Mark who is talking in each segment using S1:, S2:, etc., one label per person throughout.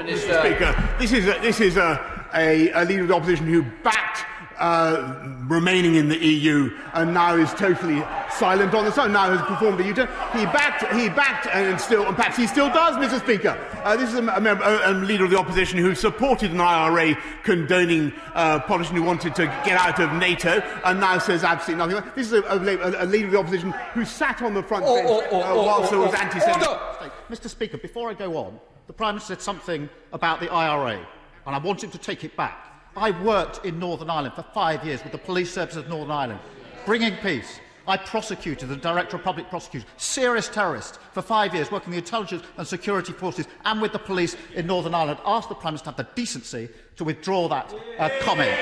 S1: Minister.
S2: Mr. Speaker, this is a leader of the opposition who backed remaining in the EU and now is totally silent on the side. Now has performed a U-turn. He backed, and perhaps he still does, Mr. Speaker. This is a leader of the opposition who supported an IRA condoning politician who wanted to get out of NATO and now says absolutely nothing. This is a leader of the opposition who sat on the front bench whilst there was anti-Semitism.
S3: Mr. Speaker, before I go on, the Prime Minister said something about the IRA, and I want him to take it back. I worked in Northern Ireland for 5 years with the police service of Northern Ireland, bringing peace. I prosecuted the Director of Public Prosecution, serious terrorists, for 5 years, working with the intelligence and security forces and with the police in Northern Ireland. Asked the Prime Minister to have the decency to withdraw that comment.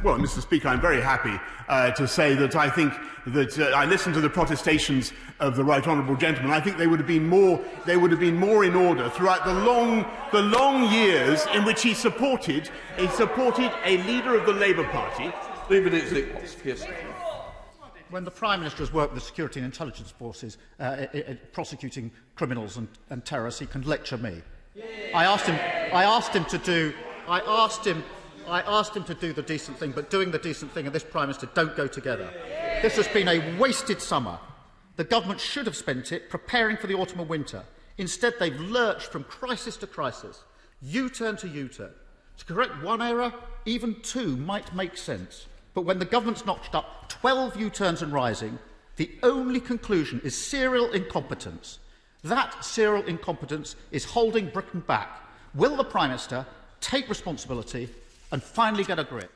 S2: Well, Mr. Speaker, I'm very happy to say that I think that I listened to the protestations of the right honourable gentleman. I think they would have been more in order throughout the long years in which he supported a leader of the Labour Party.
S3: When the Prime Minister has worked with the security and intelligence forces prosecuting criminals and terrorists, he can lecture me. I asked him to do the decent thing, but doing the decent thing and this Prime Minister don't go together. This has been a wasted summer. The government should have spent it preparing for the autumn and winter. Instead, they've lurched from crisis to crisis, U-turn to U-turn. To correct one error, even two might make sense. But when the government's notched up 12 U-turns and rising, the only conclusion is serial incompetence. That serial incompetence is holding Britain back. Will the Prime Minister take responsibility and finally get a grip?